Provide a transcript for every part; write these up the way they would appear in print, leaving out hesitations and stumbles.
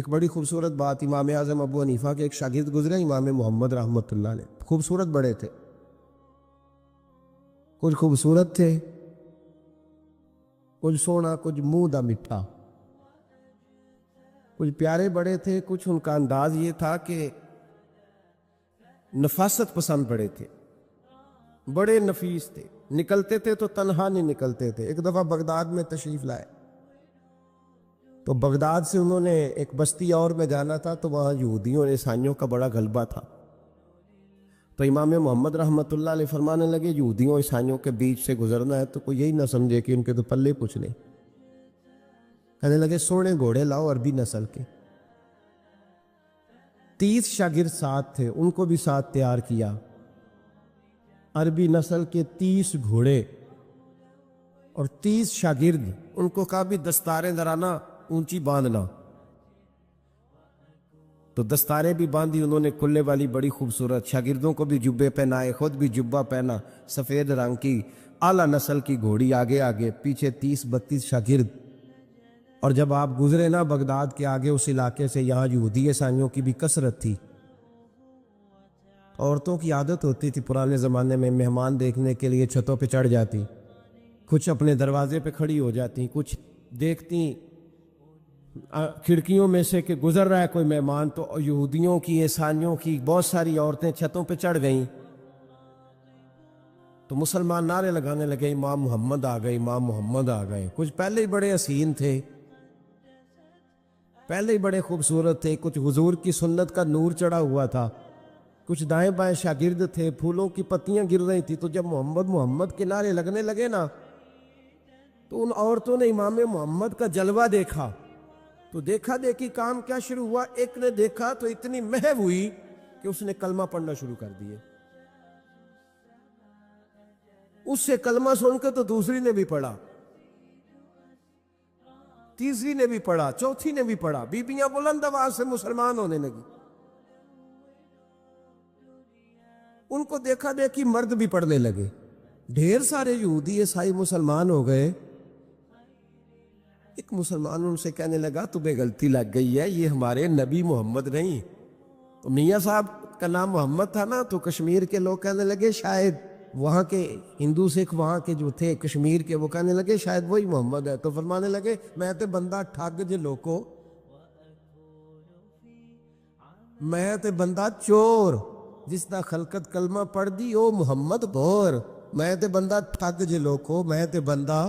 ایک بڑی خوبصورت بات، امام اعظم ابو حنیفہ کے ایک شاگرد گزرے امام محمد رحمۃ اللہ علیہ، خوبصورت بڑے تھے، کچھ خوبصورت تھے، کچھ سونا، کچھ منہ دا مٹھا، کچھ پیارے بڑے تھے، کچھ ان کا انداز یہ تھا کہ نفاست پسند بڑے تھے، بڑے نفیس تھے، نکلتے تھے تو تنہا نہیں نکلتے تھے۔ ایک دفعہ بغداد میں تشریف لائے تو بغداد سے انہوں نے ایک بستی اور میں جانا تھا، تو وہاں یہودیوں اور عیسائیوں کا بڑا غلبہ تھا، تو امام محمد رحمۃ اللہ علیہ فرمانے لگے یہودیوں عیسائیوں کے بیچ سے گزرنا ہے تو کوئی یہی نہ سمجھے کہ ان کے تو پلے پوچھ لیں۔ کہنے لگے سونے گھوڑے لاؤ عربی نسل کے۔ 30 شاگرد ساتھ تھے، ان کو بھی ساتھ تیار کیا، عربی نسل کے 30 گھوڑے اور 30 شاگرد، ان کو کہا بھی دستاریں ذرا اونچی باندھنا، تو دستاریں بھی باندھی انہوں نے کلے والی بڑی خوبصورت، شاگردوں کو بھی جبے پہنائے، خود بھی جبہ پہنا سفید رنگ کی، اعلیٰ نسل کی گھوڑی آگے آگے، پیچھے 30-32 شاگرد۔ اور جب آپ گزرے نا بغداد کے آگے اس علاقے سے، یہاں یہودی عیسائیوں کی بھی کثرت تھی، عورتوں کی عادت ہوتی تھی پرانے زمانے میں مہمان دیکھنے کے لیے چھتوں پہ چڑھ جاتی، کچھ اپنے دروازے پہ کھڑی ہو جاتی، کچھ دیکھتی کھڑکیوں میں سے کہ گزر رہا ہے کوئی مہمان، تو یہودیوں کی عیسائیوں کی بہت ساری عورتیں چھتوں پہ چڑھ گئیں، تو مسلمان نعرے لگانے لگے امام محمد آ گئے، امام محمد آ گئے۔ کچھ پہلے ہی بڑے حسین تھے، پہلے ہی بڑے خوبصورت تھے، کچھ حضور کی سنت کا نور چڑھا ہوا تھا، کچھ دائیں بائیں شاگرد تھے، پھولوں کی پتیاں گر رہی تھی، تو جب محمد محمد کے نعرے لگنے لگے نا تو ان عورتوں نے امام محمد کا جلوہ دیکھا، تو دیکھا دیکھی کام کیا شروع ہوا، ایک نے دیکھا تو اتنی محو ہوئی کہ اس نے کلمہ پڑھنا شروع کر دیے، اس سے کلمہ سن کے تو دوسری نے بھی پڑھا، تیسری نے بھی پڑھا، چوتھی نے بھی پڑھا، بیبیاں بلند آواز سے مسلمان ہونے لگی۔ ان کو دیکھا دیکھی مرد بھی پڑھنے لگے، ڈھیر سارے یہودی عیسائی مسلمان ہو گئے۔ ایک مسلمان ان سے کہنے لگا تمہیں غلطی لگ گئی ہے، یہ ہمارے نبی محمد نہیں۔ تو میاں صاحب کا نام محمد تھا نا، تو کشمیر کے لوگ کہنے لگے شاید وہاں کے ہندو سکھ وہاں کے جو تھے کشمیر کے، وہ کہنے لگے شاید وہی محمد ہے، تو فرمانے لگے میں تے بندہ ٹھگ جے لوکو، میں تے بندہ چور، جس دا خلقت کلمہ پڑھ دی او محمد بور، میں تے بندہ ٹھگ جے لوکو، میں تے بندہ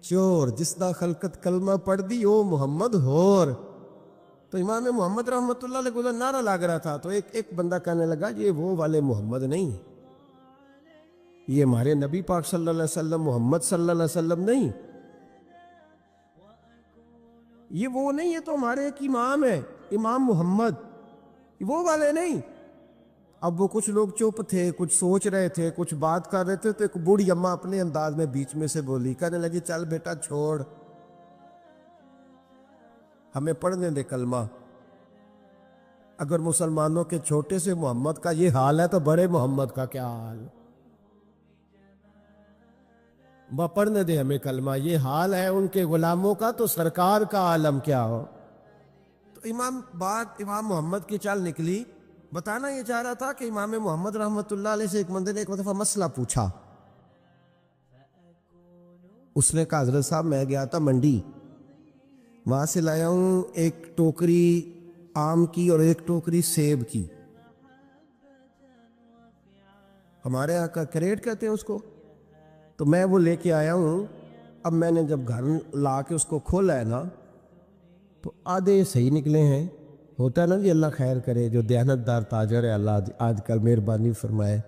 چور، جس دا خلقت کلمہ پڑھ دی او محمد ہور۔ تو امام محمد رحمۃ اللہ علیہ کو نعرہ لگ رہا تھا، تو ایک بندہ کہنے لگا یہ وہ والے محمد نہیں، یہ ہمارے نبی پاک صلی اللہ علیہ وسلم محمد صلی اللہ علیہ وسلم نہیں، یہ وہ نہیں، یہ تو ہمارے ایک امام ہے امام محمد، وہ والے نہیں۔ اب وہ کچھ لوگ چپ تھے، کچھ سوچ رہے تھے، کچھ بات کر رہے تھے، تو ایک بوڑھی اماں اپنے انداز میں بیچ میں سے بولی، کہنے لگی چل بیٹا چھوڑ، ہمیں پڑھنے دے کلمہ، اگر مسلمانوں کے چھوٹے سے محمد کا یہ حال ہے تو بڑے محمد کا کیا حال، وہ پڑھنے دے ہمیں کلمہ، یہ حال ہے ان کے غلاموں کا تو سرکار کا عالم کیا ہو۔ تو امام محمد کی چال نکلی، بتانا یہ چاہ رہا تھا کہ امام محمد رحمۃ اللہ علیہ سے ایک بندے نے ایک دفعہ مسئلہ پوچھا، اس نے کہا حضرت صاحب میں گیا تھا منڈی، وہاں سے لایا ہوں ایک ٹوکری آم کی اور ایک ٹوکری سیب کی، ہمارے یہاں کا کریٹ کہتے ہیں اس کو، تو میں وہ لے کے آیا ہوں۔ اب میں نے جب گھر لا کے اس کو کھولا ہے نا تو آدھے صحیح نکلے ہیں، ہوتا ہے نا جی اللہ خیر کرے، جو دیانت دار تاجر ہے اللہ آج کل مہربانی فرمائے،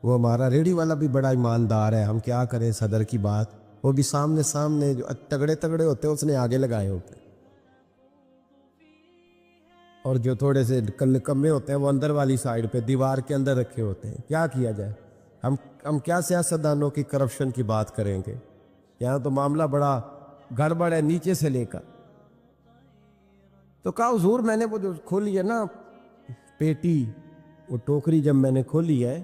وہ ہمارا ریڑھی والا بھی بڑا ایماندار ہے، ہم کیا کریں صدر کی بات، وہ بھی سامنے جو تگڑے تگڑے ہوتے ہیں اس نے آگے لگائے ہوتے ہیں، اور جو تھوڑے سے کمے ہوتے ہیں وہ اندر والی سائیڈ پہ دیوار کے اندر رکھے ہوتے ہیں۔ کیا کیا جائے، ہم کیا سیاستدانوں کی کرپشن کی بات کریں گے، یہاں تو معاملہ بڑا گڑبڑ ہے نیچے سے لے کر۔ تو کہا حضور میں نے وہ جو کھولی ہے نا پیٹی، وہ ٹوکری جب میں نے کھولی ہے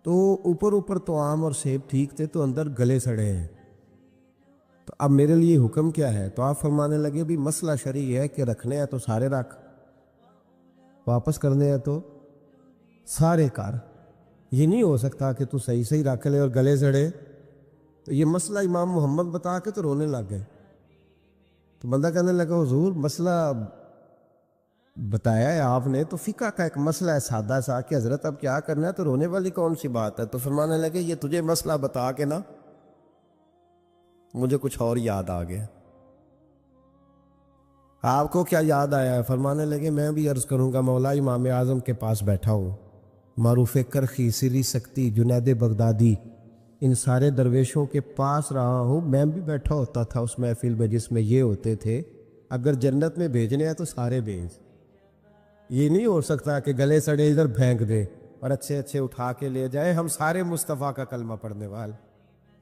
تو اوپر تو آم اور سیب ٹھیک تھے، تو اندر گلے سڑے ہیں، تو اب میرے لیے حکم کیا ہے؟ تو آپ فرمانے لگے بھی مسئلہ شرعی ہے کہ رکھنے ہیں تو سارے رکھ، واپس کرنے ہیں تو سارے کر، یہ نہیں ہو سکتا کہ تو صحیح صحیح رکھ لے اور گلے سڑے۔ تو یہ مسئلہ امام محمد بتا کے تو رونے لگ گئے۔ تو بندہ کہنے لگا حضور مسئلہ بتایا ہے آپ نے تو فقہ کا ایک مسئلہ ہے سادہ سا کہ حضرت اب کیا کرنا ہے، تو رونے والی کون سی بات ہے؟ تو فرمانے لگے یہ تجھے مسئلہ بتا کے نا مجھے کچھ اور یاد آ گیا۔ آپ کو کیا یاد آیا ہے؟ فرمانے لگے میں بھی عرض کروں گا، مولا امام اعظم کے پاس بیٹھا ہوں، معروف کرخی، سری سکتی، جنید بغدادی، ان سارے درویشوں کے پاس رہا ہوں، میں بھی بیٹھا ہوتا تھا اس محفل میں جس میں یہ ہوتے تھے، اگر جنت میں بھیجنے ہیں تو سارے بھیج، یہ نہیں ہو سکتا کہ گلے سڑے ادھر پھینک دے اور اچھے اچھے اٹھا کے لے جائے۔ ہم سارے مصطفیٰ کا کلمہ پڑھنے والے،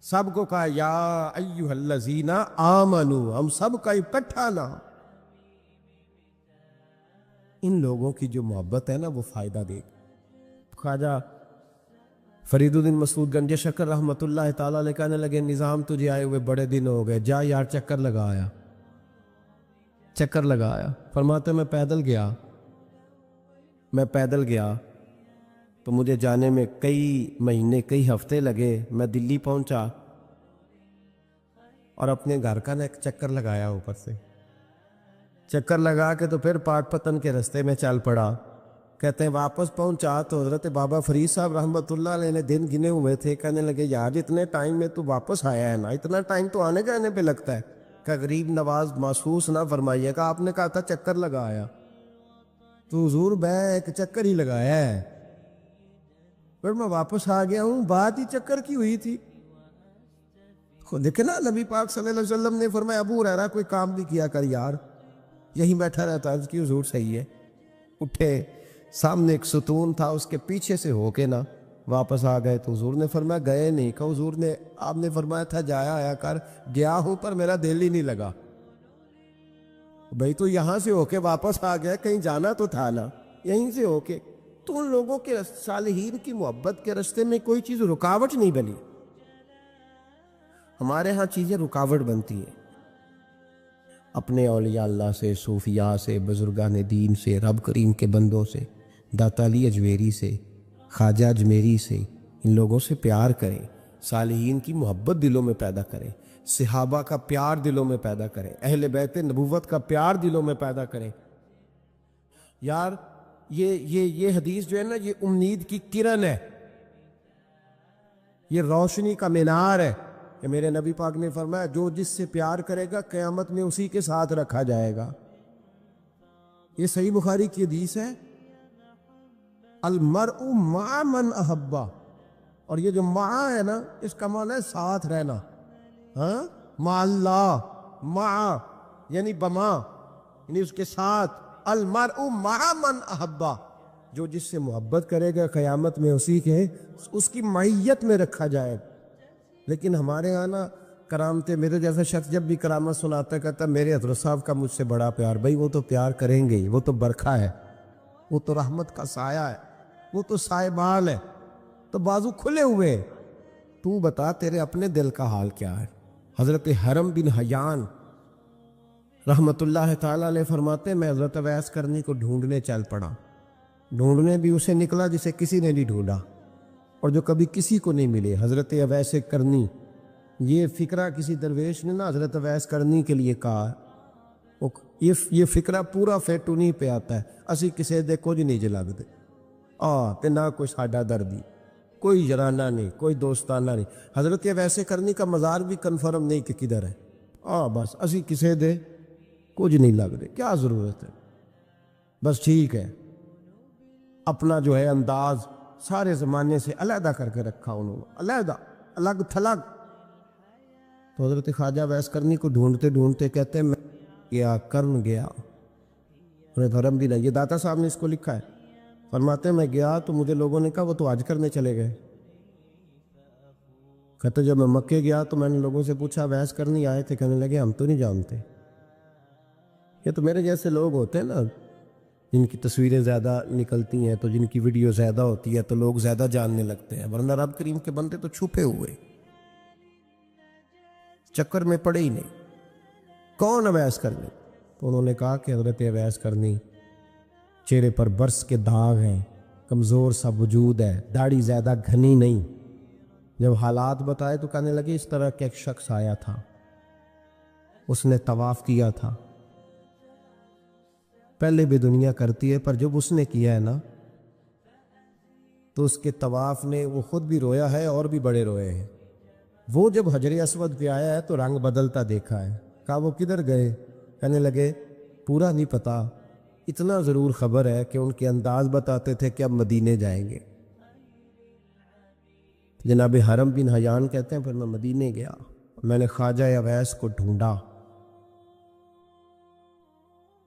سب کو کہا یا ایھا الذین آمنو، ہم سب کا اکٹھا نام۔ ان لوگوں کی جو محبت ہے نا وہ فائدہ دے گی۔ خواجہ فرید الدین مسعود گنج شکر رحمۃ اللہ تعالیٰ علیہ کہنے لگے نظام تجھے آئے ہوئے بڑے دن ہو گئے، جا یار چکر لگایا، چکر لگایا۔ فرماتے میں پیدل گیا تو مجھے جانے میں کئی مہینے کئی ہفتے لگے۔ میں دلی پہنچا اور اپنے گھر کا نا ایک چکر لگایا، اوپر سے چکر لگا کے تو پھر پاٹ پتن کے رستے میں چل پڑا۔ کہتے ہیں واپس پہنچا تو حضرت بابا فرید صاحب رحمۃ اللہ علیہ نے دن گنے ہوئے تھے، کہنے لگے یار اتنے ٹائم میں تو واپس آیا ہے نا، اتنا ٹائم تو آنے جانے پہ لگتا ہے، کہ غریب نواز محسوس نہ فرمائیے گا، آپ نے کہا تھا چکر لگایا، تو حضور میں ایک چکر ہی لگایا ہے، پھر میں واپس آ گیا ہوں، بات ہی چکر کی ہوئی تھی۔ دیکھیں نا نبی پاک صلی اللہ علیہ وسلم نے فرمایا ابو ہریرہ کوئی کام نہیں کیا کر یار، یہیں بیٹھا رہتا، عرض کی حضور صحیح ہے۔ اٹھے، سامنے ایک ستون تھا، اس کے پیچھے سے ہو کے نا واپس آ گئے، تو حضور نے فرمایا گئے نہیں، کہ حضور نے آپ نے فرمایا تھا جایا آیا کر، گیا ہوں پر میرا دل ہی نہیں لگا۔ بھئی تو یہاں سے ہو کے واپس آ گیا، کہیں جانا تو تھا نا، یہیں سے ہو کے۔ تو ان لوگوں کے صالحین کی محبت کے راستے میں کوئی چیز رکاوٹ نہیں بنی۔ ہمارے ہاں چیزیں رکاوٹ بنتی ہیں، اپنے اولیاء اللہ سے، صوفیاء سے، بزرگان دین سے، رب کریم کے بندوں سے، داتا علی اجمیری سے، خواجہ اجمیری سے، ان لوگوں سے پیار کریں، صالحین کی محبت دلوں میں پیدا کریں، صحابہ کا پیار دلوں میں پیدا کریں، اہل بیت نبوت کا پیار دلوں میں پیدا کریں۔ یار یہ حدیث جو ہے نا، یہ امید کی کرن ہے، یہ روشنی کا مینار ہے کہ میرے نبی پاک نے فرمایا جو جس سے پیار کرے گا قیامت میں اسی کے ساتھ رکھا جائے گا۔ یہ صحیح بخاری کی حدیث ہے، المرء مع من احبہ، اور یہ جو مع ہے نا اس کا معنی ہے ساتھ رہنا، ہاں، مع اللہ، مع یعنی بما یعنی اس کے ساتھ، المرء مع من احبہ، جو جس سے محبت کرے گا قیامت میں اسی کے اس کی معیت میں رکھا جائے۔ لیکن ہمارے ہاں نا کرامتیں، میرے جیسا شخص جب بھی کرامت سناتا ہے کہتا ہے میرے حضرت صاحب کا مجھ سے بڑا پیار۔ بھائی وہ تو پیار کریں گے ہی، وہ تو برکھا ہے، وہ تو رحمت کا سایہ ہے، وہ تو سائبان ہے، تو بازو کھلے ہوئے۔ تو بتا تیرے اپنے دل کا حال کیا ہے؟ حضرت حرم بن حیان رحمت اللہ تعالیٰ علیہ فرماتے ہیں میں حضرت اویس کرنی کو ڈھونڈنے چل پڑا، ڈھونڈنے بھی اسے نکلا جسے کسی نے نہیں ڈھونڈا اور جو کبھی کسی کو نہیں ملے، حضرت اویس کرنی۔ یہ فکرہ کسی درویش نے نا حضرت اویس کرنی کے لیے کہا، یہ فکرہ پورا فیٹ انہی پہ آتا ہے، اسی کسے دے کچھ نہیں جلگ دے، تے نہ کوئی ساڈا دردی، کوئی جرانہ نہیں، کوئی دوستانہ نہیں۔ حضرت اویس کرنی کا مزار بھی کنفرم نہیں کہ کدھر ہے، بس اسی کسے دے کچھ نہیں لگ دے، کیا ضرورت ہے، بس ٹھیک ہے۔ اپنا جو ہے انداز سارے زمانے سے علیحدہ کر کے رکھا انہوں نے، علیحدہ، الگ تھلگ۔ تو حضرت خواجہ اویس کرنی کو ڈھونڈتے ڈھونڈتے کہتے ہیں میں گیا، کرن گیا، انہیں دھرم بھی نہیں، یہ داتا صاحب نے اس کو لکھا ہے، فرماتے ہیں میں گیا تو مجھے لوگوں نے کہا وہ تو حج کرنے چلے گئے۔ کہتے جب میں مکے گیا تو میں نے لوگوں سے پوچھا اویس کرنی آئے تھے؟ کہنے لگے ہم تو نہیں جانتے۔ یہ تو میرے جیسے لوگ ہوتے ہیں نا جن کی تصویریں زیادہ نکلتی ہیں تو جن کی ویڈیو زیادہ ہوتی ہے تو لوگ زیادہ جاننے لگتے ہیں، ورنہ رب کریم کے بندے تو چھپے ہوئے۔ چکر میں پڑے ہی نہیں، کون اویس کرنی؟ تو انہوں نے کہا کہ حضرت اویس کرنی چہرے پر برس کے داغ ہیں، کمزور سا وجود ہے، داڑھی زیادہ گھنی نہیں۔ جب حالات بتائے تو کہنے لگے اس طرح کا ایک شخص آیا تھا، اس نے طواف کیا تھا، پہلے بھی دنیا کرتی ہے پر جب اس نے کیا ہے نا تو اس کے طواف نے وہ خود بھی رویا ہے اور بھی بڑے روئے ہیں۔ وہ جب حجر اسود پہ آیا ہے تو رنگ بدلتا دیکھا ہے۔ کہا وہ کدھر گئے؟ کہنے لگے پورا نہیں پتا، اتنا ضرور خبر ہے کہ ان کے انداز بتاتے تھے کہ اب مدینے جائیں گے۔ جناب حرم بن حیان کہتے ہیں پھر میں مدینے گیا، میں نے خواجہ اویس کو ڈھونڈا،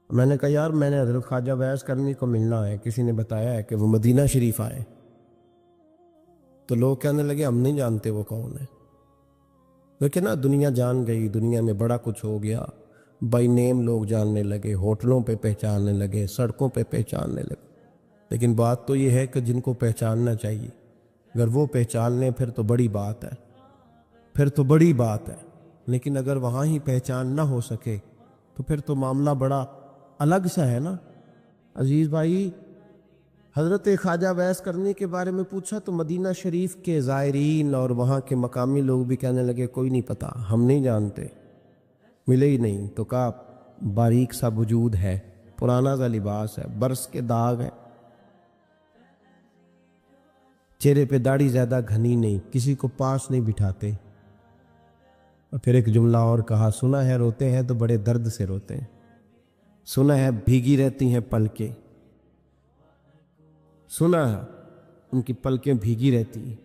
میں نے کہا یار میں نے حضرت خواجہ اویس کرنی کو ملنا ہے، کسی نے بتایا ہے کہ وہ مدینہ شریف آئے۔ تو لوگ کہنے لگے ہم نہیں جانتے وہ کون ہے، لیکن نا دنیا جان گئی، دنیا میں بڑا کچھ ہو گیا، بائی نیم لوگ جاننے لگے، ہوٹلوں پہ پہچاننے لگے، سڑکوں پہ پہچاننے لگے۔ لیکن بات تو یہ ہے کہ جن کو پہچاننا چاہیے اگر وہ پہچان لیں پھر تو بڑی بات ہے، پھر تو بڑی بات ہے۔ لیکن اگر وہاں ہی پہچان نہ ہو سکے تو پھر تو معاملہ بڑا الگ سا ہے نا۔ عزیز بھائی، حضرت خواجہ اویس کرنی کے بارے میں پوچھا تو مدینہ شریف کے زائرین اور وہاں کے مقامی لوگ بھی کہنے لگے کوئی نہیں پتا، ہم نہیں جانتے، ملے ہی نہیں۔ تو کہا باریک سا وجود ہے، پرانا سا لباس ہے، برس کے داغ ہے، چہرے پہ داڑھی زیادہ گھنی نہیں، کسی کو پاس نہیں بٹھاتے۔ اور پھر ایک جملہ اور کہا، سنا ہے روتے ہیں تو بڑے درد سے روتے ہیں، سنا ہے بھیگی رہتی ہیں پلکیں، سنا ہے ان کی پلکیں بھیگی رہتی ہیں۔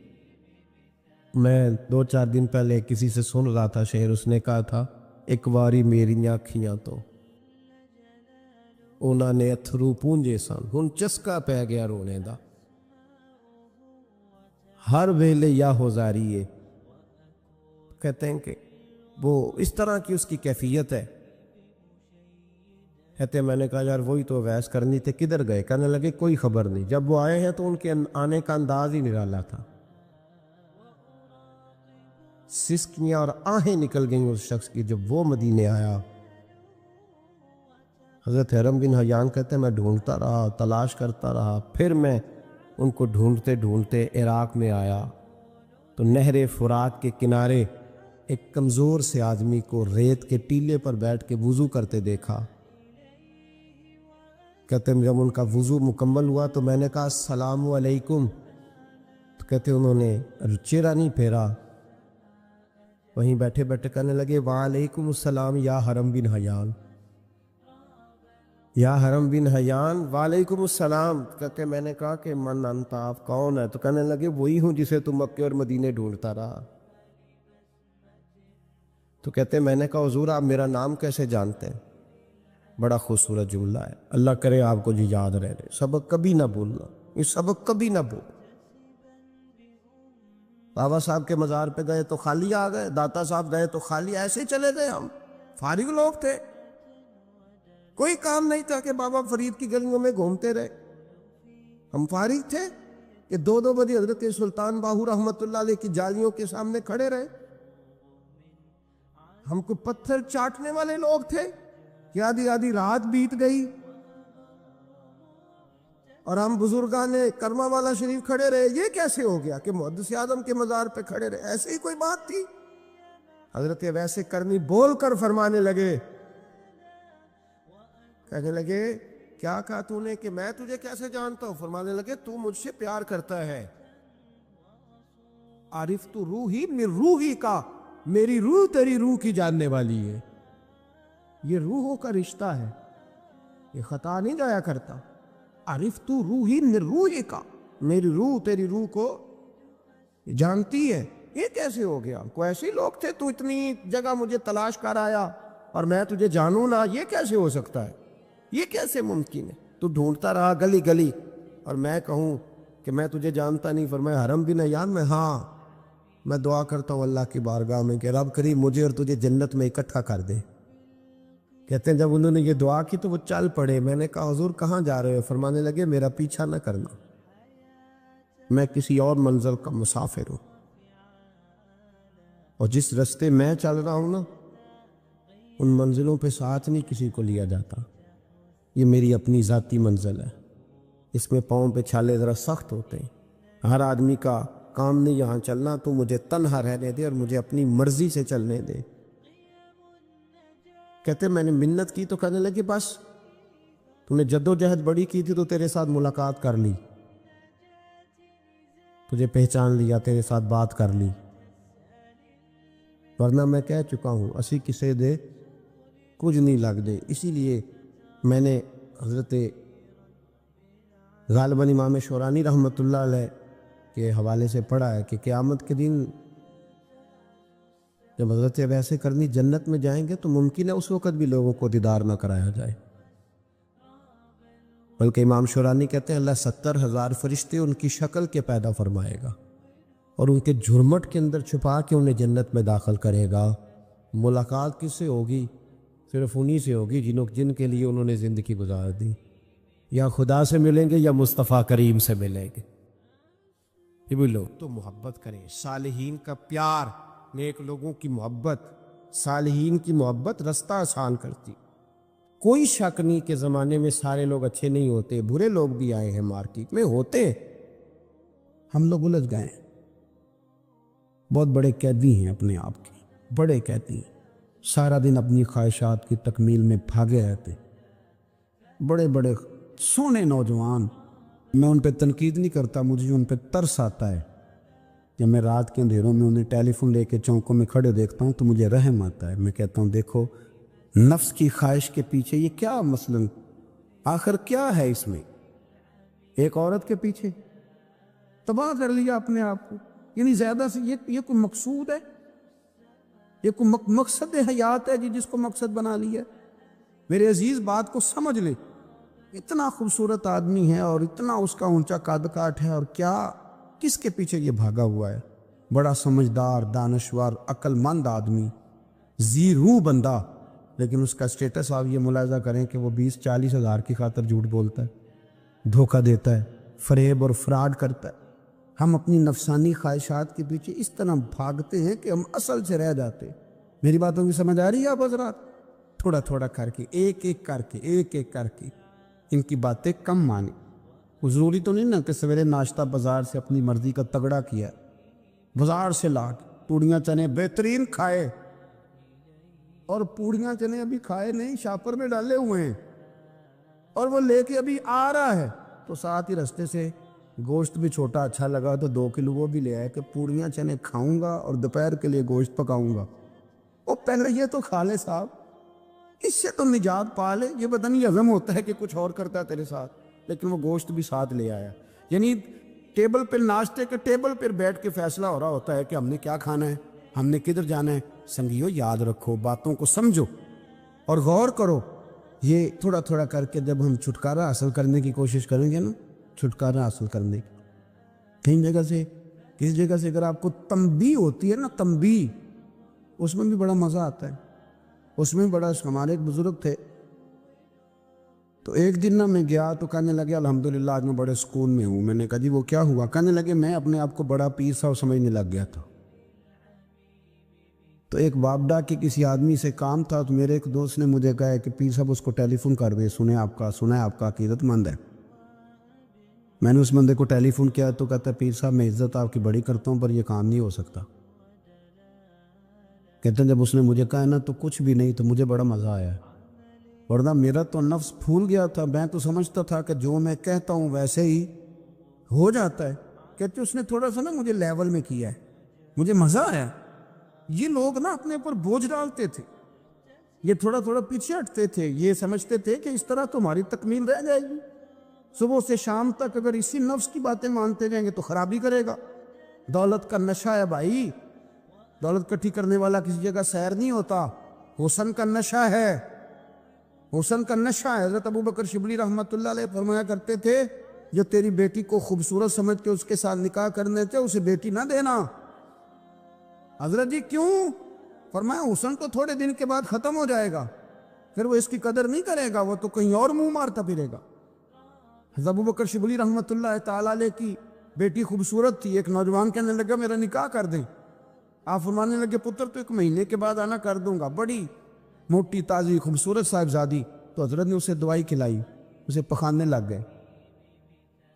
میں 2-4 دن پہلے کسی سے سن رہا تھا شعر، اس نے کہا تھا ایک واری میریاں کھیاں تو انہوں نے اتھرو پونجے سن، ہن چسکا پہ گیا رونے دا، ہر ویلے یا ہوزاریے۔ کہتے ہیں کہ وہ اس طرح کی اس کی کیفیت ہے۔ کہتے ہیں میں نے کہا یار وہی تو اویس کرنی تھے، کدھر گئے؟ کہنے لگے کوئی خبر نہیں، جب وہ آئے ہیں تو ان کے آنے کا انداز ہی نرالا تھا، سسکیاں اور آہیں نکل گئیں اس شخص کی جب وہ مدینے آیا۔ حضرت حرم بن حیان کہتے ہیں میں ڈھونڈتا رہا، تلاش کرتا رہا، پھر میں ان کو ڈھونڈتے ڈھونڈتے عراق میں آیا تو نہر فرات کے کنارے ایک کمزور سے آدمی کو ریت کے ٹیلے پر بیٹھ کے وضو کرتے دیکھا۔ کہتے ہیں جب ان کا وضو مکمل ہوا تو میں نے کہا السلام علیکم، تو کہتے انہوں نے چہرہ نہیں پھیرا، وہیں بیٹھے بیٹھے کہنے لگے وعلیکم السلام یا حرم بن حیان، یا حرم بن حیان وعلیکم السلام۔ کہتے میں نے کہا کہ من انت، آپ کون ہے؟ تو کہنے لگے وہی ہوں جسے تم مکے اور مدینے ڈھونڈتا رہا۔ تو کہتے میں نے کہا حضور آپ میرا نام کیسے جانتے ہیں؟ بڑا خوبصورت جملہ ہے، اللہ کرے آپ کو جی یاد رہے، سبق کبھی نہ بھولنا، یہ سبق کبھی نہ بھول۔ بابا صاحب کے مزار پہ گئے تو خالی آ گئے، داتا صاحب گئے تو خالی، ایسے ہی چلے گئے، ہم فارغ لوگ تھے، کوئی کام نہیں تھا کہ بابا فرید کی گلیوں میں گھومتے رہے، ہم فارغ تھے کہ 2 بجے حضرت سلطان باہو رحمت اللہ علیہ کی جالیوں کے سامنے کھڑے رہے۔ ہم کو پتھر چاٹنے والے لوگ تھے کہ آدھی آدھی رات بیت گئی اور ہم بزرگان کرما والا شریف کھڑے رہے۔ یہ کیسے ہو گیا کہ محدث اعظم کے مزار پہ کھڑے رہے؟ ایسے ہی کوئی بات تھی؟ حضرت ویسے کرنی بول کر فرمانے لگے، کہنے لگے کیا کہا تو نے کہ میں تجھے کیسے جانتا ہوں؟ فرمانے لگے تو مجھ سے پیار کرتا ہے، عارف تو روحی من روحی کا، میری روح تیری روح کی جاننے والی ہے، یہ روحوں کا رشتہ ہے، یہ خطا نہیں جایا کرتا۔ عارف تو روحی من روحی کا، میری روح تیری روح کو جانتی ہے۔ یہ کیسے ہو گیا؟ کوئی ایسے لوگ تھے تو اتنی جگہ مجھے تلاش کر آیا اور میں تجھے جانوں نہ؟ یہ کیسے ہو سکتا ہے؟ یہ کیسے ممکن ہے؟ تو ڈھونڈتا رہا گلی گلی اور میں کہوں کہ میں تجھے جانتا نہیں؟ فرمایا حرم بن حیان میں، ہاں میں دعا کرتا ہوں اللہ کی بارگاہ میں کہ رب کریم مجھے اور تجھے جنت میں اکٹھا کر دے۔ کہتے ہیں جب انہوں نے یہ دعا کی تو وہ چل پڑے۔ میں نے کہا حضور کہاں جا رہے ہو؟ فرمانے لگے میرا پیچھا نہ کرنا، میں کسی اور منزل کا مسافر ہوں۔ اور جس رستے میں چل رہا ہوں نا، ان منزلوں پہ ساتھ نہیں کسی کو لیا جاتا. یہ میری اپنی ذاتی منزل ہے. اس میں پاؤں پہ چھالے ذرا سخت ہوتے ہیں. ہر آدمی کا کام نہیں یہاں چلنا، تو مجھے تنہا رہنے دے اور مجھے اپنی مرضی سے چلنے دے. کہتے میں نے منت کی تو کہنے لگے بس تو نے جد و جہد بڑی کی تھی تو تیرے ساتھ ملاقات کر لی، تجھے پہچان لیا، تیرے ساتھ بات کر لی، ورنہ میں کہہ چکا ہوں اسی کسے دے کچھ نہیں لگ دے. اسی لیے میں نے حضرت غالباً امام شورانی رحمۃ اللہ علیہ کے حوالے سے پڑھا ہے کہ قیامت کے دن جب حضرت ویسے کرنی جنت میں جائیں گے تو ممکن ہے اس وقت بھی لوگوں کو دیدار نہ کرایا جائے، بلکہ امام شورانی کہتے ہیں اللہ 70,000 فرشتے ان کی شکل کے پیدا فرمائے گا اور ان کے جھرمٹ کے اندر چھپا کے انہیں جنت میں داخل کرے گا. ملاقات کس سے ہوگی؟ صرف انہی سے ہوگی جن کے لیے انہوں نے زندگی گزار دی. یا خدا سے ملیں گے یا مصطفیٰ کریم سے ملیں گے. یہ بھی لوگ تو محبت کریں، صالحین کا پیار، نیک لوگوں کی محبت، صالحین کی محبت رستہ آسان کرتی. کوئی شک نہیں کہ زمانے میں سارے لوگ اچھے نہیں ہوتے، برے لوگ بھی آئے ہیں مارکیٹ میں، ہوتے ہیں. ہم لوگ الجھ گئے ہیں، بہت بڑے قیدی ہیں اپنے آپ کے، بڑے قیدی ہیں. سارا دن اپنی خواہشات کی تکمیل میں بھاگے رہتے. بڑے بڑے سونے نوجوان، میں ان پہ تنقید نہیں کرتا، مجھے ان پہ ترس آتا ہے. جب میں رات کے اندھیروں میں انہیں ٹیلی فون لے کے چوکوں میں کھڑے دیکھتا ہوں تو مجھے رحم آتا ہے. میں کہتا ہوں دیکھو نفس کی خواہش کے پیچھے یہ کیا مثلاً آخر کیا ہے اس میں؟ ایک عورت کے پیچھے تباہ کر لیا اپنے آپ کو. یعنی زیادہ سے یہ کوئی مقصود ہے؟ یہ کوئی مقصد حیات ہے جس کو مقصد بنا لیا؟ میرے عزیز بات کو سمجھ لیں. اتنا خوبصورت آدمی ہے اور اتنا اس کا اونچا قد کاٹ ہے، اور کیا کس کے پیچھے یہ بھاگا ہوا ہے؟ بڑا سمجھدار، دانشور، عقل مند آدمی، ذی روح بندہ، لیکن اس کا سٹیٹس آپ یہ ملاحظہ کریں کہ وہ 20-40 ہزار کی خاطر جھوٹ بولتا ہے، دھوکہ دیتا ہے، فریب اور فراڈ کرتا ہے. ہم اپنی نفسانی خواہشات کے پیچھے اس طرح بھاگتے ہیں کہ ہم اصل سے رہ جاتے. میری باتوں کی سمجھ آ رہی ہے آپ حضرات؟ تھوڑا تھوڑا کر کے، ایک ایک کر کے ان کی باتیں کم مانیں. ضروری تو نہیں نا کہ سویرے ناشتہ بازار سے اپنی مرضی کا تگڑا کیا، بازار سے لا کے پوڑیاں چنے بہترین کھائے، اور پوڑیاں چنے ابھی کھائے نہیں، شاپر میں ڈالے ہوئے ہیں، اور وہ لے کے ابھی آ رہا ہے تو ساتھ ہی رستے سے گوشت بھی چھوٹا اچھا لگا تو 2 کلو وہ بھی لے آئے کہ پوڑیاں چنے کھاؤں گا اور دوپہر کے لیے گوشت پکاؤں گا. وہ پہلے یہ تو کھا لے صاحب، اس سے تو نجات پا لے. یہ پتہ نہیں ہضم ہوتا ہے کہ کچھ اور کرتا ہے تیرے ساتھ، لیکن وہ گوشت بھی ساتھ لے آیا. یعنی ٹیبل پہ، ناشتے کے ٹیبل پر بیٹھ کے فیصلہ ہو رہا ہوتا ہے کہ ہم نے کیا کھانا ہے، ہم نے کدھر جانا ہے. سنگیو یاد رکھو، باتوں کو سمجھو اور غور کرو. یہ تھوڑا تھوڑا کر کے جب ہم چھٹکارا حاصل کرنے کی کوشش کریں گے نا، چھٹکارا حاصل کرنے کی کہیں جگہ سے، کس جگہ سے اگر آپ کو تنبیہ ہوتی ہے نا، تنبیہ، اس میں بھی بڑا مزہ آتا ہے. اس میں بڑا، ہمارے ایک بزرگ تھے تو ایک دن نا میں گیا تو کہنے لگے الحمدللہ آج میں بڑے سکون میں ہوں. میں نے کہا جی وہ کیا ہوا؟ کہنے لگے میں اپنے آپ کو بڑا پیر صاحب سمجھنے لگ گیا تھا. تو ایک بابڈا کے کسی آدمی سے کام تھا تو میرے ایک دوست نے مجھے کہا کہ پیر صاحب اس کو ٹیلی فون کر دے، سنا ہے آپ کا عقیدت مند ہے. میں نے اس بندے کو ٹیلی فون کیا تو کہتا ہے پیر صاحب میں عزت آپ کی بڑی کرتا ہوں پر یہ کام نہیں ہو سکتا. کہتے ہیں جب اس نے مجھے کہا نا تو کچھ بھی نہیں، تو مجھے بڑا مزہ آیا، ورنہ میرا تو نفس پھول گیا تھا. میں تو سمجھتا تھا کہ جو میں کہتا ہوں ویسے ہی ہو جاتا ہے. کہتے اس نے تھوڑا سا نا مجھے لیول میں کیا ہے، مجھے مزہ آیا. یہ لوگ نا اپنے اوپر بوجھ ڈالتے تھے، یہ تھوڑا تھوڑا پیچھے ہٹتے تھے، یہ سمجھتے تھے کہ اس طرح تمہاری تکمیل رہ جائے گی. صبح سے شام تک اگر اسی نفس کی باتیں مانتے جائیں گے تو خرابی کرے گا. دولت کا نشہ ہے بھائی، دولت کٹھی کرنے والا کسی جگہ سیر نہیں ہوتا. حسن کا نشہ ہے، حسن کا نشہ ہے. حضرت ابو بکر شبلی رحمۃ اللہ علیہ فرمایا کرتے تھے جو تیری بیٹی کو خوبصورت سمجھ کے اس کے ساتھ نکاح کرنے تھے اسے بیٹی نہ دینا. حضرت جی کیوں؟ فرمایا حسن تو تھوڑے دن کے بعد ختم ہو جائے گا، پھر وہ اس کی قدر نہیں کرے گا، وہ تو کہیں اور منہ مارتا پھرے گا. حضرت ابو بکر شبلی رحمۃ اللہ تعالیٰ علیہ کی بیٹی خوبصورت تھی. ایک نوجوان کہنے لگا میرا نکاح کر دیں. آپ فرمانے لگے پتر تو 1 مہینے کے بعد آنا، کر دوں گا، بڑی موٹی تازی خوبصورت صاحبزادی۔ تو حضرت نے اسے دوائی کھلائی، اسے پخانے لگ گئے،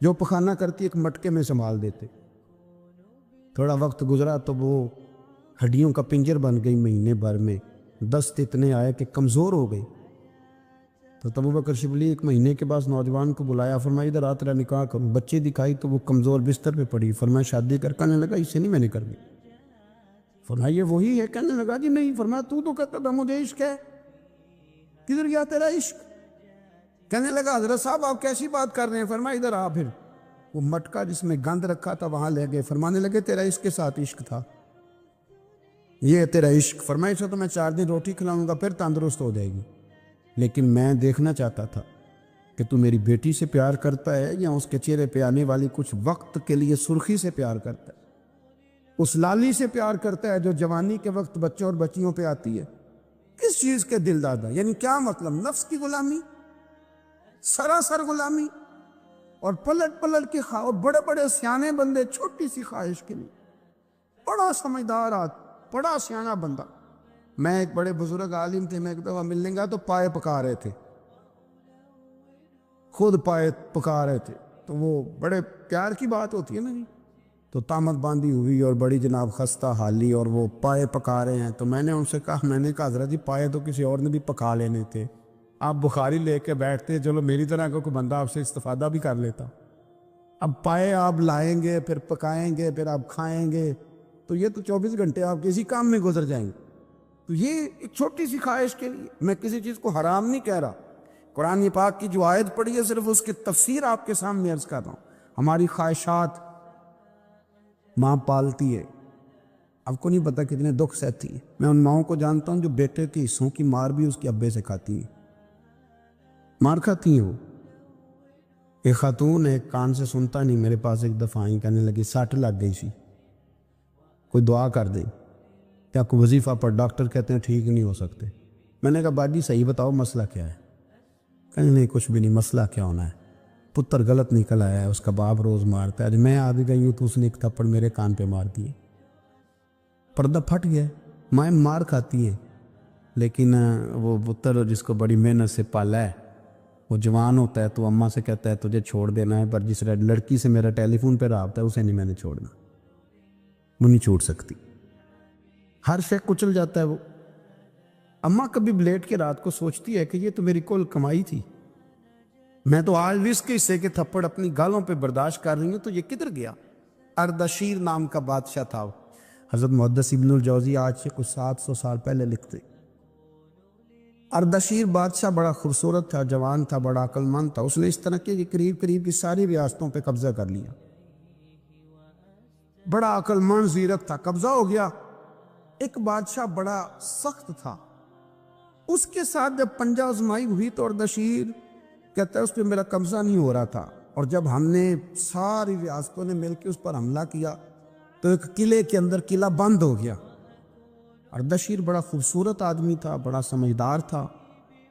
جو پخانہ کرتی ایک مٹکے میں سنبھال دیتے۔ تھوڑا وقت گزرا تو وہ ہڈیوں کا پنجر بن گئی، مہینے بھر میں دست اتنے آئے کہ کمزور ہو گئی۔ تو ابو بکر شبلی 1 مہینے کے بعد نوجوان کو بلایا، فرمایا ادھر آ، تیرا نکاح کروں۔ بچے دکھائی تو وہ کمزور بستر پہ پڑی، فرمایا شادی کر، کہنے لگا اس سے نہیں میں نے کرنی۔ فرمایا یہ وہی ہے؟ کہنے لگا جی نہیں۔ فرمایا تو کہتا تھا مجھے عشق ہے، کدھر گیا تیرا عشق؟ کہنے لگا حضرت صاحب آپ کیسی بات کر رہے ہیں؟ فرمایا ادھر آ۔ پھر وہ مٹکا جس میں گند رکھا تھا وہاں لے گئے، فرمانے لگے تیرا اس کے ساتھ عشق تھا، یہ ہے تیرا عشق۔ فرمایا اسے تو میں 4 دن روٹی کھلاؤں گا پھر تندرست ہو جائے گی، لیکن میں دیکھنا چاہتا تھا کہ تو میری بیٹی سے پیار کرتا ہے یا اس کے چہرے پہ آنے والی کچھ وقت کے لیے سرخی سے پیار کرتا ہے، اس لالی سے پیار کرتا ہے جو جوانی کے وقت بچوں اور بچیوں پہ آتی ہے۔ کس چیز کے دل دادا؟ یعنی کیا مطلب؟ نفس کی غلامی، سراسر غلامی، اور پلٹ پلٹ کے اور بڑے بڑے سیانے بندے چھوٹی سی خواہش کے لیے، بڑا سمجھدار آدمی، بڑا سیانہ بندہ۔ میں ایک بڑے بزرگ عالم تھے، میں ایک دفعہ ملنے گا تو پائے پکا رہے تھے، خود پائے پکا رہے تھے، تو وہ بڑے پیار کی بات ہوتی ہے نا جی، تو تامت باندھی ہوئی اور بڑی جناب خستہ حالی، اور وہ پائے پکا رہے ہیں۔ تو میں نے ان سے کہا، میں نے کہا حضرت جی پائے تو کسی اور نے بھی پکا لینے تھے، آپ بخاری لے کے بیٹھتے، چلو میری طرح کا کوئی بندہ آپ سے استفادہ بھی کر لیتا۔ اب پائے آپ لائیں گے، پھر پکائیں گے، پھر آپ کھائیں گے، تو یہ تو 24 گھنٹے آپ کسی کام میں گزر جائیں گے۔ تو یہ ایک چھوٹی سی خواہش کے لیے، میں کسی چیز کو حرام نہیں کہہ رہا، قرآن پاک کی جو آیت پڑھی ہے صرف اس کی تفسیر آپ کے سامنے عرض کر رہا ہوں۔ ہماری خواہشات ماں پالتی ہے، آپ کو نہیں پتہ کتنے دکھ سہتی ہے۔ میں ان ماؤں کو جانتا ہوں جو بیٹے کے حصوں کی مار بھی اس کے ابے سے کھاتی ہیں، مار کھاتی ہیں وہ۔ ایک خاتون ایک کان سے سنتا نہیں، میرے پاس ایک دفعہ آئی، کہنے لگی 60 لگ گئی سی، کوئی دعا کر دے، کیا کوئی وظیفہ پر، ڈاکٹر کہتے ہیں ٹھیک نہیں ہو سکتے۔ میں نے کہا باجی صحیح بتاؤ مسئلہ کیا ہے؟ کہنے نہیں کچھ بھی نہیں، مسئلہ کیا ہونا ہے، پتر غلط نکل آیا ہے، اس کا باپ روز مارتا ہے، میں آ بھی گئی ہوں تو اس نے ایک تھپڑ میرے کان پہ مار دیے، پردہ پھٹ گیا۔ مائیں مار کھاتی ہے، لیکن وہ پتر جس کو بڑی محنت سے پالا ہے، وہ جوان ہوتا ہے تو اماں سے کہتا ہے تجھے چھوڑ دینا ہے، پر جس لڑکی سے میرا ٹیلی فون پہ رابطہ ہے اسے نہیں میں نے چھوڑنا، وہ نہیں چھوڑ سکتی، ہر شے کچل جاتا ہے وہ۔ اماں کبھی بلیٹ کے رات کو سوچتی ہے کہ یہ تو میری کل کمائی تھی، میں تو آج بھی اس کے حصے کے تھپڑ اپنی گالوں پہ برداشت کر رہی ہوں، تو یہ کدھر گیا؟ اردشیر نام کا بادشاہ تھا، حضرت محدث ابن الجوزی آج سے کچھ 700 سال پہلے لکھتے۔ اردشیر بادشاہ بڑا خوبصورت تھا، جوان تھا، بڑا عقل مند تھا، اس نے اس طرح کے قریب قریب کی ساری ریاستوں پہ قبضہ کر لیا، بڑا عقل مند زیرک تھا، قبضہ ہو گیا۔ ایک بادشاہ بڑا سخت تھا، اس کے ساتھ جب پنجہ آزمائی ہوئی تو اردشیر کہتا ہے اس پہ میرا قبضہ نہیں ہو رہا تھا، اور جب ہم نے ساری ریاستوں نے مل کے اس پر حملہ کیا تو ایک قلعے کے اندر قلعہ بند ہو گیا۔ اردشیر بڑا خوبصورت آدمی تھا، بڑا سمجھدار تھا،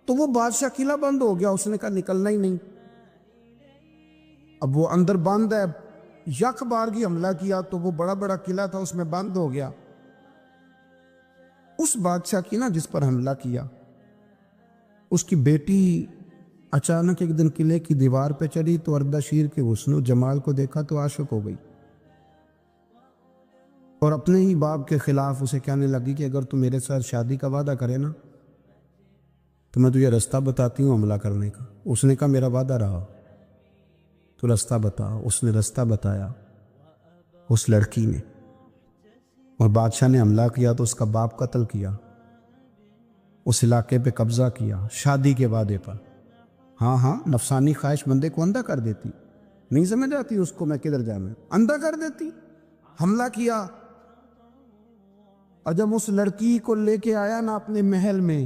تو وہ بادشاہ قلعہ بند ہو گیا، اس نے کہا نکلنا ہی نہیں، اب وہ اندر بند ہے، یک بارگی حملہ کیا تو وہ بڑا بڑا قلعہ تھا اس میں بند ہو گیا۔ اس بادشاہ کی نا جس پر حملہ کیا، اس کی بیٹی اچانک ایک دن قلعے کی دیوار پہ چڑھی تو اردشیر کے حسن و جمال کو دیکھا تو عاشق ہو گئی، اور اپنے ہی باپ کے خلاف اسے کہنے لگی کہ اگر تو میرے ساتھ شادی کا وعدہ کرے نا تو میں تجھے رستہ بتاتی ہوں حملہ کرنے کا۔ اس نے کہا میرا وعدہ رہا، تو رستہ بتا۔ اس نے رستہ بتایا اس لڑکی نے، اور بادشاہ نے حملہ کیا تو اس کا باپ قتل کیا، اس علاقے پہ قبضہ کیا شادی کے وعدے پر۔ ہاں نفسانی خواہش بندے کو اندھا کر دیتی، نہیں سمجھ آتی اس کو میں کدھر جانا، اندھا کر دیتی۔ حملہ کیا، اور جب اس لڑکی کو لے کے آیا نا اپنے محل میں،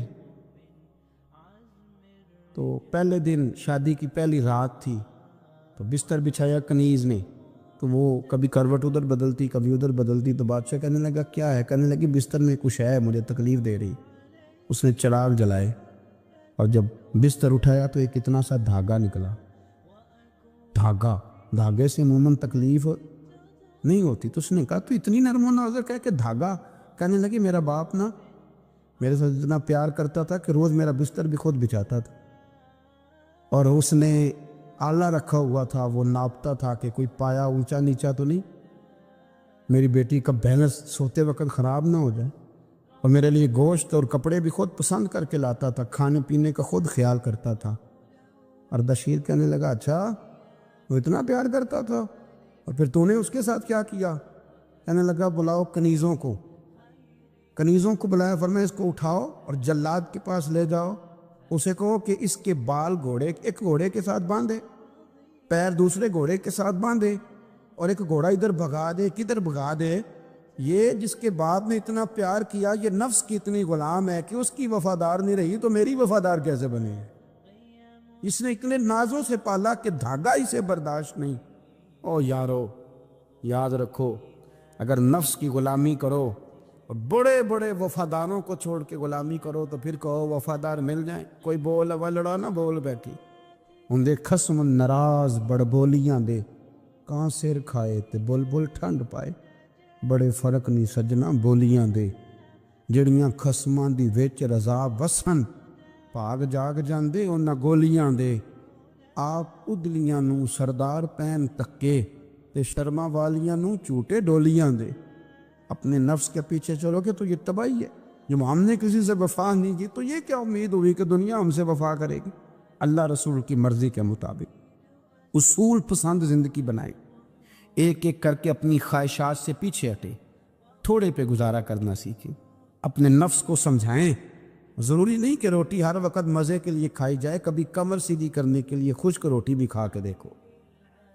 تو پہلے دن شادی کی پہلی رات تھی، تو بستر بچھایا کنیز نے، تو وہ کبھی کروٹ ادھر بدلتی کبھی ادھر بدلتی، تو بادشاہ کہنے لگا کیا ہے؟ کہنے لگی بستر میں کچھ ہے، مجھے تکلیف دے رہی۔ اس نے چراغ جلائے اور جب بستر اٹھایا تو ایک اتنا سا دھاگا نکلا، دھاگے سے عموماً تکلیف نہیں ہوتی، تو اس نے کہا تو اتنی نرم و نازک ہے کہ دھاگا کہنے لگی میرا باپ نا میرے ساتھ اتنا پیار کرتا تھا کہ روز میرا بستر بھی خود بچھاتا تھا، اور اس نے آلہ رکھا ہوا تھا، وہ ناپتا تھا کہ کوئی پایا اونچا نیچا تو نہیں، میری بیٹی کا بیلنس سوتے وقت خراب نہ ہو جائے، اور میرے لیے گوشت اور کپڑے بھی خود پسند کر کے لاتا تھا، کھانے پینے کا خود خیال کرتا تھا۔ اردشیر کہنے لگا اچھا وہ اتنا پیار کرتا تھا، اور پھر تو نے اس کے ساتھ کیا کیا؟ کہنے لگا بلاؤ کنیزوں کو بلایا، فرمایا اس کو اٹھاؤ اور جلاد کے پاس لے جاؤ، اسے کہو کہ اس کے بال ایک گھوڑے کے ساتھ باندھے، پیر دوسرے گھوڑے کے ساتھ باندھے، اور ایک گھوڑا ادھر بھگا دے، کدھر بھگا دے، یہ جس کے باپ نے اتنا پیار کیا، یہ نفس کی اتنی غلام ہے کہ اس کی وفادار نہیں رہی تو میری وفادار کیسے بنے؟ اس نے اتنے نازوں سے پالا کہ دھاگا اسے برداشت نہیں۔ او یارو یاد رکھو، اگر نفس کی غلامی کرو اور بڑے بڑے وفاداروں کو چھوڑ کے غلامی کرو تو پھر کہو وفادار مل جائیں، کوئی بول لڑا نہ بول بیٹھی، ہوں دے خصم ناراض بڑ بولیاں دے، کہاں سر کھائے تے بلبل ٹھنڈ پائے، بڑے فرق نہیں سجنا بولیاں دے، جڑیاں خصماں دی وچ رضا وسن، پاگ جاگ جاندے انہاں گولیاں دے، آپ ادلیاں نو سردار پین تکے تے شرما والیاں نو چوٹے ڈولیاں دے۔ اپنے نفس کے پیچھے چلو گے تو یہ تباہی ہے۔ جب ہم نے کسی سے وفا نہیں کی تو یہ کیا امید ہوئی کہ دنیا ہم سے وفا کرے گی؟ اللہ رسول کی مرضی کے مطابق اصول پسند زندگی بنائے، ایک ایک کر کے اپنی خواہشات سے پیچھے ہٹے، تھوڑے پہ گزارا کرنا سیکھیں، اپنے نفس کو سمجھائیں۔ ضروری نہیں کہ روٹی ہر وقت مزے کے لیے کھائی جائے، کبھی کمر سیدھی کرنے کے لیے خشک روٹی بھی کھا کے دیکھو،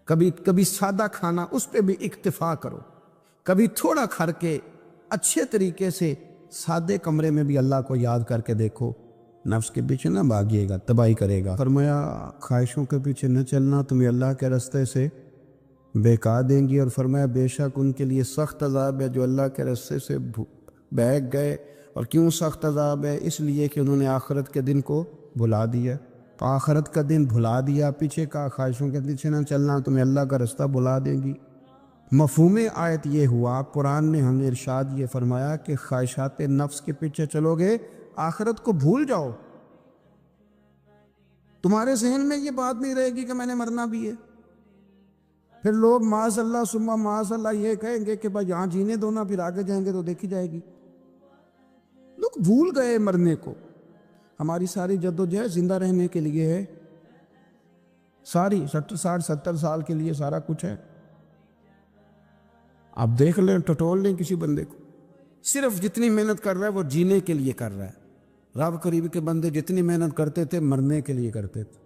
کبھی سادہ کھانا اس پہ بھی اکتفا کرو، کبھی تھوڑا کھا کے اچھے طریقے سے سادے کمرے میں بھی اللہ کو یاد کر کے دیکھو۔ نفس کے پیچھے نہ بھاگیے گا، تباہی کرے گا۔ فرمایا خواہشوں کے پیچھے نہ چلنا، تمہیں اللہ کے راستے سے بہکا دیں گی، اور فرمایا بے شک ان کے لیے سخت عذاب ہے جو اللہ کے راستے سے بہک گئے۔ اور کیوں سخت عذاب ہے؟ اس لیے کہ انہوں نے آخرت کے دن کو بھلا دیا، آخرت کا دن بھلا دیا، پیچھے کا خواہشوں کے پیچھے نہ چلنا، تمہیں اللہ کا راستہ بھلا دیں گی۔ مفہوم آیت یہ ہوا، قرآن نے ہمیں ارشاد یہ فرمایا کہ خواہشات نفس کے پیچھے چلو گے آخرت کو بھول جاؤ، تمہارے ذہن میں یہ بات نہیں رہے گی کہ میں نے مرنا بھی ہے۔ پھر لوگ معاذ اللہ ثم معاذ اللہ یہ کہیں گے کہ بھائی یہاں جینے دو نا، پھر آگے جائیں گے تو دیکھی جائے گی۔ لوگ بھول گئے مرنے کو۔ ہماری ساری جدوجہد زندہ رہنے کے لیے ہے، ساری 60-70 سال کے لیے سارا کچھ ہے۔ آپ دیکھ لیں، ٹٹول لیں کسی بندے کو، صرف جتنی محنت کر رہا ہے وہ جینے کے لیے کر رہا ہے۔ رب قریب کے بندے جتنی محنت کرتے تھے مرنے کے لیے کرتے تھے،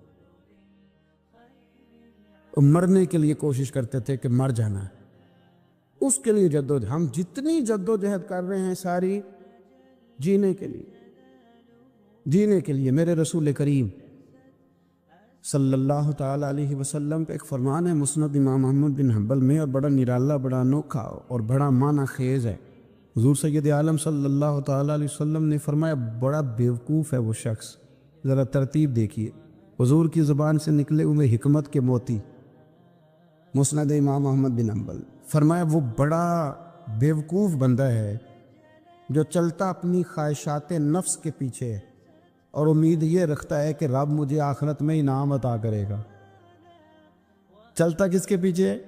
مرنے کے لیے کوشش کرتے تھے کہ مر جانا ہے، اس کے لیے جدوجہد۔ ہم جتنی جدوجہد کر رہے ہیں ساری جینے کے لیے، جینے کے لیے۔ میرے رسول کریم صلی اللہ تعالیٰ علیہ وسلم پہ ایک فرمان ہے مسند امام احمد بن حنبل میں، اور بڑا نرالا، بڑا انوکھا اور بڑا معنی خیز ہے۔ حضور سید عالم صلی اللہ تعالیٰ علیہ وسلم نے فرمایا بڑا بیوقوف ہے وہ شخص، ذرا ترتیب دیکھیے، حضور کی زبان سے نکلے ہوئے حکمت کے موتی، مسند امام احمد بن حنبل۔ فرمایا وہ بڑا بیوقوف بندہ ہے جو چلتا اپنی خواہشات نفس کے پیچھے ہے اور امید یہ رکھتا ہے کہ رب مجھے آخرت میں انعام عطا کرے گا۔ چلتا کس کے پیچھے ہے؟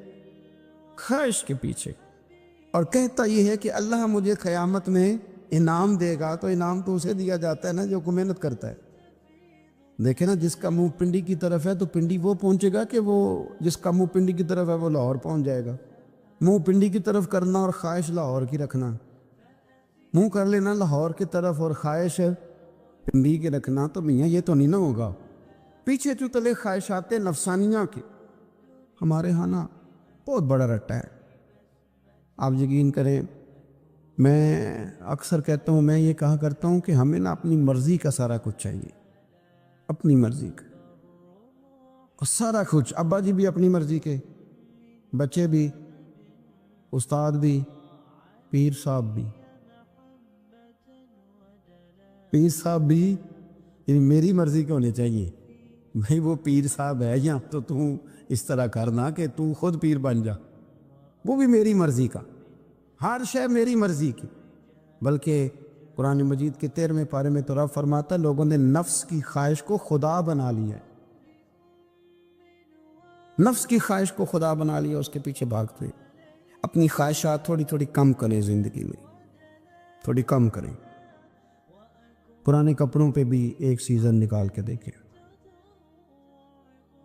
خواہش کے پیچھے، اور کہتا یہ ہے کہ اللہ مجھے قیامت میں انعام دے گا، تو انعام تو اسے دیا جاتا ہے نا جو کو محنت کرتا ہے۔ دیکھیں نا، جس کا منہ پنڈی کی طرف ہے تو پنڈی وہ پہنچے گا کہ وہ جس کا منہ پنڈی کی طرف ہے وہ لاہور پہنچ جائے گا۔ منہ پنڈی کی طرف کرنا اور خواہش لاہور کی رکھنا، منہ کر لینا لاہور کی طرف اور خواہش پنڈی کے رکھنا، تو میاں یہ تو نہیں نہ ہوگا۔ پیچھے جو تلے خواہشات نفسانیہ کے ہمارے ہاں نا بہت بڑا رٹا ہے۔ آپ یقین کریں، میں اکثر کہتا ہوں، میں یہ کہا کرتا ہوں کہ ہمیں نا اپنی مرضی کا سارا کچھ چاہیے، اپنی مرضی کا، اور سارا کچھ۔ ابا جی بھی اپنی مرضی کے، بچے بھی، استاد بھی، پیر صاحب بھی، پیر صاحب بھی، یعنی میری مرضی کے ہونے چاہیے۔ بھائی وہ پیر صاحب ہے یا تو اس طرح کرنا کہ تو خود پیر بن جا، وہ بھی میری مرضی کا، ہر شے میری مرضی کی۔ بلکہ قرآن مجید کے 13ویں پارے میں تو رب فرماتا ہے لوگوں نے نفس کی خواہش کو خدا بنا لیا ہے، نفس کی خواہش کو خدا بنا لیا، اس کے پیچھے بھاگتے ہیں۔ اپنی خواہشات تھوڑی تھوڑی کم کریں، زندگی میں تھوڑی کم کریں۔ پرانے کپڑوں پہ بھی ایک سیزن نکال کے دیکھیں۔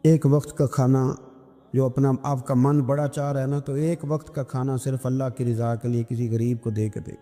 ایک وقت کا کھانا جو اپنا آپ کا من بڑا چاہ رہا ہے نا، تو ایک وقت کا کھانا صرف اللہ کی رضا کے لیے کسی غریب کو دے کے دے۔